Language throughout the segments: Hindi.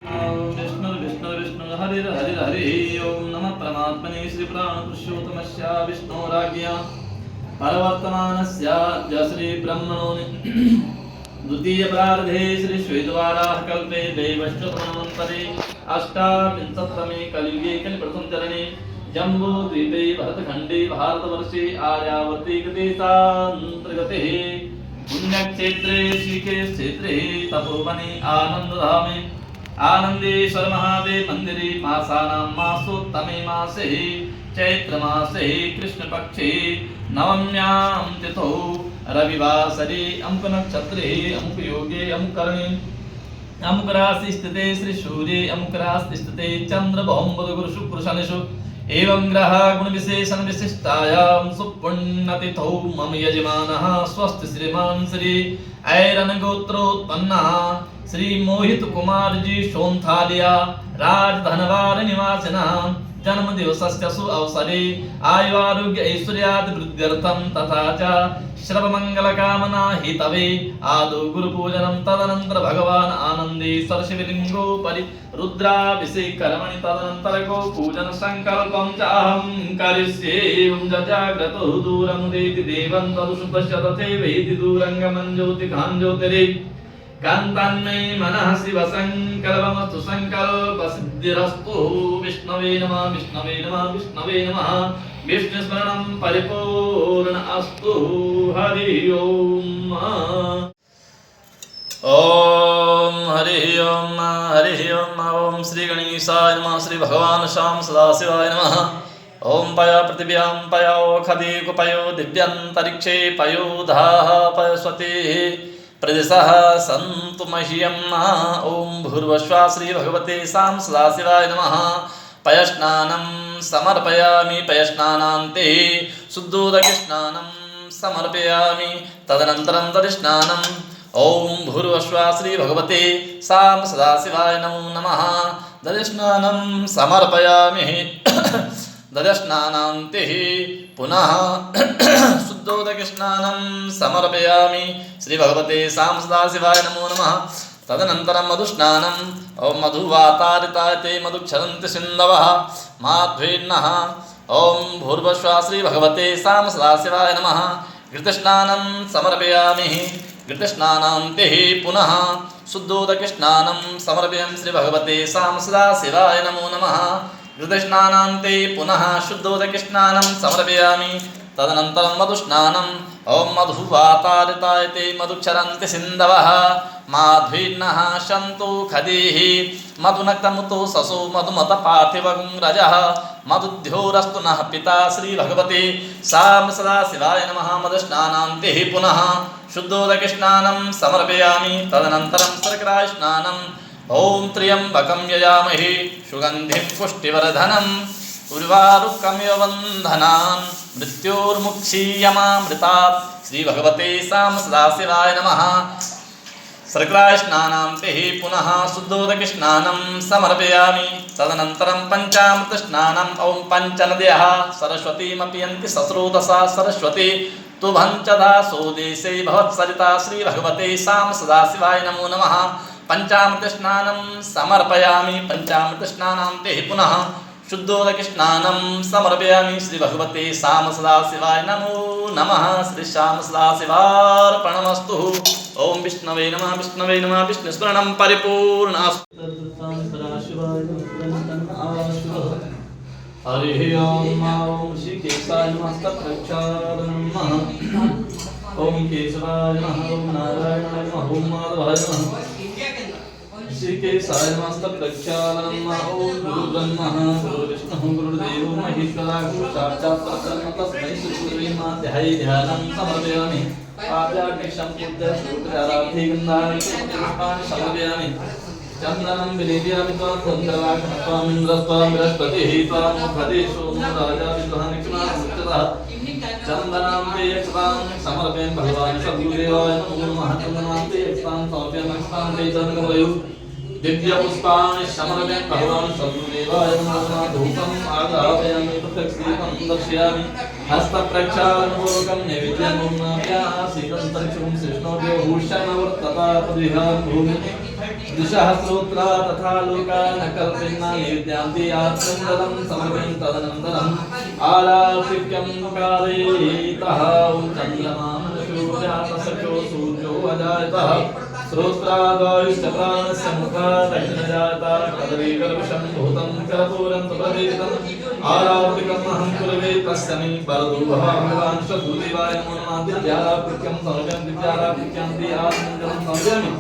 विष्णु विष्णु विष्णु हरिर हरिर हरि ओम नमः परमात्मने श्री पुराण पुरुषोत्तमस्य विष्णोराज्ञा परवर्तमानस्य श्री ब्रह्मणो द्वितीय प्रारब्धे श्री श्वेतवाराह कल्पे देवश्चतमन्वन्तरे अष्टाविंशततमे कलियुगे कलिप्रथम चरणे जम्बू द्वीपे भरतखण्डे भारतवर्षे आर्यावर्ते गतेशान्तर्गते पुण्यक्षेत्रे ऋषिकेश क्षेत्रे तपोवने आनन्दधामे आनंदेश्वर महादेव मंदिरे मासानां मासोत्तमे मासे चैत्र मासे कृष्ण पक्षे नवम्यां तिथौ रविवासरे अमुक नक्षत्रे अमुक योगे अमुक करणे अमुक राशि स्थिते श्री सूर्ये अमुक राशि स्थिते चंद्र भौम बुध गुरु शुक्र शनिषु एवं ग्रह गुण विशेषण विशिष्टायां सुपुण्यतिथौ मम यजमानः स्वस्ति श्रीमान श्री ऐरन गोत्रोत्पन्नः श्री मोहित कुमार जी सोन्थालिया राजधनवार निवासिनः जन्म दिवसस्य सु अवसरे आयुरारोग्य ऐश्वर्यादि वृद्ध्यर्थं तथा च श्रव मंगल कामना हितवे आदौ गुरु पूजनं तदनंतर भगवान आनंदेश्वर शिवलिंगोपरि रुद्राभिषेक कर्मणि तदनंतर गो पूजन संकल्पं च अहं करिष्ये ओम जाग्रतो दूरं देति देवं तदुषुपश्य तथैवेति दूरंगमं ज्योतिकां ज्योतिरे कांतान्मे मनः शिव संकल्पमस्तु संकल्प सिद्धिरस्तु विष्णवे नमः विष्णवे नमः विष्णवे नमः विष्णु स्मरणं परिपूर्ण अस्तु हरि ओम ओम हरि ओम ओम श्री गणेशाय नमः श्री भगवान श्याम सदाशिवाय नमः ओम पया पृथिव्यां पयो खदे कुपयो दिव्यंतरिक्षे पयोधाः पयस्वते प्रदिशः सन्तु मह्यं ओम भूर्भुवः श्री भगवते सां सदाशिवाय नमः पयस्नानं समर्पयामि पयस्नानान्ते शुद्धोदकस्नानं समर्पयामि तदनन्तरं तदिस्नानं ओम भूर्भुवः श्री भगवते सां सदाशिवाय नमो नमः दधिस्नानं समर्पयामि दधस्नानान्ते पुनः शुद्धोदकस्नानं समर्पयामि श्री भगवते सां सदाशिवाय नमो नमः तदनन्तरं मधुस्नानं ओम मधुवातारितायते मधुक्षरन्ति सिन्धवः माध्वेन्नः ओम भूर्भुवः श्री भगवते सां सदाशिवाय नमः घृतस्नानं समर्पयामि घृतस्नानान्ते पुनः शुद्धोदकस्नानं समर्पयामि श्री भगवते सां सदाशिवाय नमो नमः घृतस्नानान्ते पुनः शुद्धोदकस्नानं समर्पयामि तदनन्तरं मधुस्नानं ओम मधुवातारितायते मधुक्षरन्ति सिन्धवः माध्वीर्नः सन्तु खदेः मधुनक्तमुतो ससो मधुमत पार्थिवं रजः मधुद्योरस्तु नः पिता श्री भगवते सां सदाशिवाय नमः मधुस्नानान्ते पुनः शुद्धोदकस्नानं समर्पयामि तदनन्तरं शर्करास्नानं ओम त्र्यंबकं यजामहे सुगंधिं पुष्टिवर्धनम् उर्वारुकमिव बन्धनान् मृत्योर्मुक्षीयमामृतात् श्री भगवते सां सदाशिवाय नमः शर्करास्नानान्ते पुनः शुद्धोदकस्नानं समर्पयामि तदनन्तरं पञ्चामृतस्नानं ओम पञ्चनद्यः सरस्वतीमपि यन्ति सस्रोतसा सरस्वती तुभञ्चदा सोदेशे भवत्सरिता श्री भगवते सां सदाशिवाय नमो नमः पंचामृतस्नानं समर्पयामि पंचामृतस्नानान्ते पुनः शुद्धोदकस्नानं समर्पयामि श्री भगवते सां सदाशिवाय नमो नमः श्री श्याम सदाशिवार्पणमस्तु ओम विष्णवे नमः विष्णुस्मरणं परिपूर्णमस्तु हरि ओम ऋषिकेशाय नमः ओम केशवाय नमः ओम नारायणाय नमः ओम माधवाय नमः ऋषिकेशाय नमः प्रक्षालनम् ओम गुरुब्रह्मः गुरुविष्णुः गुरुदेवो महेश्वरः गुरु साक्षात् परब्रह्म तस्मै श्री ध्याये ध्यानं समर्पयामि पाद्याग्निशं पूज्य सूत्रधारार्थे गन्धानि पुष्पाणि समर्पयामि चन्दनं विलेपयामि त्वां चन्द्रवाकं बृहस्पतिः त्वां मुखदेशो राजा विद्वानिक्षुणाः चन्दनान्ते यक्षतां समर्पयामि भगवान् सद्गुरुदेवाय नमो नमः चन्दनान्ते यक्षतां समर्पयामि यक्षतान्ते चन्द्रमवयो दिव्यपुष्पाणि समर्पयामि भगवान् सद्गुरुदेवाय नमो नमः धूपम् आदापयामि प्रत्यक्षदीपं दर्शयामि हस्तप्रक्षालनपूर्वकं नैवेद्यं शीतन्तरिक्षं कृष्णोदयो भूषणवर्तता प्रदिहां भूमि दिशः श्रोत्रा तथा लोका न कल्पिन्ना निविद्यान्ति आत्मन्दलं समर्पयन् तदनन्दरम् आलापिक्यं कारयेतः चन्द्रमा मनसूर्यातसखो सूर्यो अजायतः श्रोत्राद्वायुश्च प्राणस्य मुखादग्निजाता कदलीकर्विषं भूतं कर्पूरं प्रदीपितम् आलापिकमहं कुर्वे तस्मै वरदो भगवान् शत्रुदेवाय नमो नमः दिव्यालापिक्यं समर्पयामि दिव्यालापिक्यं आत्मन्दलं समर्पयामि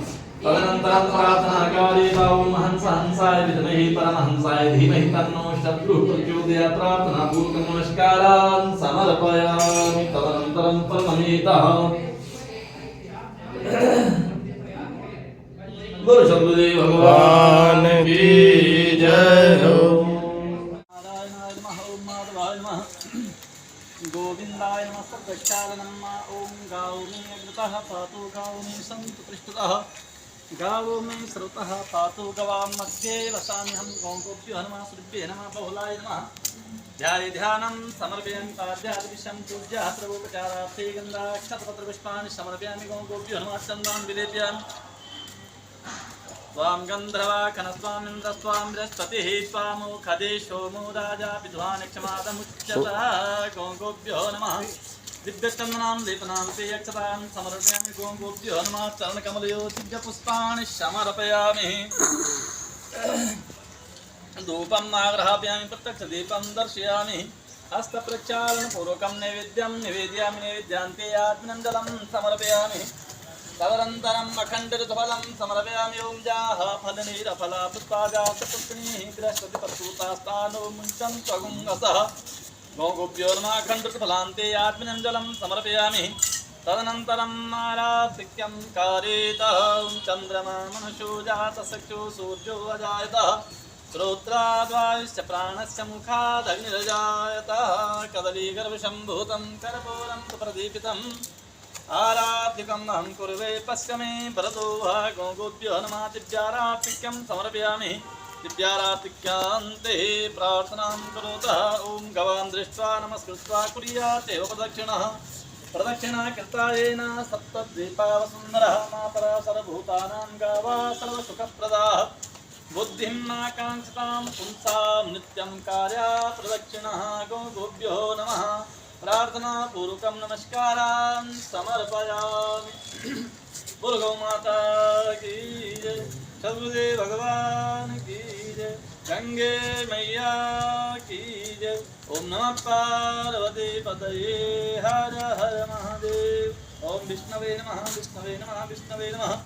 तदनन्तरं प्रार्थनाकाले ओम हंसाय विद्महे परमहंसाय धीमहि तन्नो शत्रुः प्रचोदयात् प्रार्थनापूर्वकं नमस्कारान् समर्पयामि तदनन्तरं परमनेतः बोलो शंभुदेव भगवान की जय हो। नारायणाय नमः ओम माधवाय नमः गोविंदाय नमः प्रक्षालनम् ओम गाओ मे अग्रतः पातु गाओ मे सन्तु पृष्ठतः गावो मे श्रुतः पातु गवां मध्ये वसाम्यहं गौगोभ्यो हनुमासुभ्ये नमः बहुलाय नमः ध्यानं समर्पयामि पाद्यादिविषं पूज्याः सर्वोपचारार्थे गन्धाक्षतपत्रपुष्पाणि समर्पयामि गौगोभ्यो हनुमाचन्दान् विलेपयामि त्वां गन्धर्वाखनस्वामिन्द्रस्वां बृहस्पतिः त्वामुखदेशो मो राजा विद्वान्क्षमादमुच्यतः गौगोभ्यो नमः दिव्यचन्दनां लेपनां यक्षतां समर्पयामि गोगोभ्यो नमः चरणकमलयो दिव्यपुष्पाणि समर्पयामि धूपम् आग्रहापयामि प्रत्यक्षदीपं दर्शयामि हस्तप्रक्षालनपूर्वकं नैवेद्यं निवेदयामि नैवेद्यान्ते आत्मनञ्जलं समर्पयामि तदनन्तरम् अखण्डऋतुफलं समर्पयामि ओं जाः फलनीरफला पुष्पाजातपुष्पिणीः बृहस्पतिपत्सूतास्तानो मुञ्चं त्वगुङ्गसः गौगोभ्यो नमः अखण्डऋतुफलान्ते आत्मनञ्जलं समर्पयामि तदनन्तरम् आराधिक्यं कारेतः चन्द्रमा मनशो जातसख्यो सूर्यो अजायतः श्रोत्राद्वायुश्च प्राणस्य मुखादग्निरजायतः कदलीगर्भशम्भूतं कर्पूरं प्रदीपितम् आराधिकम् अहं कुर्वे पश्य मे भरतो गौगोभ्यो नमः दिव्याराधिक्यं समर्पयामि दिव्याराधिक्यान्ते प्रार्थनां करोतः ॐ गवां दृष्ट्वा नमस्कृत्वा कुर्यात् एव प्रदक्षिणा कृतायेन सप्तद्वीपावसुन्दरः मातरः सर्वभूतानां गावा सर्वसुखप्रदाः बुद्धिं नाकाङ्क्षितां पुंसां नित्यं कार्या प्रदक्षिणः गौगोभ्यो नमः प्रार्थना पूर्वकं नमस्कारान् समर्पयामि। बोलो गौ माता की जय, शंभुदेव भगवान की जय, गंगे मैया की जय। ओम नमः पार्वती पतये हर हर महादेव। ओम विष्णवे नमः विष्णवे नमः विष्णवे नमः।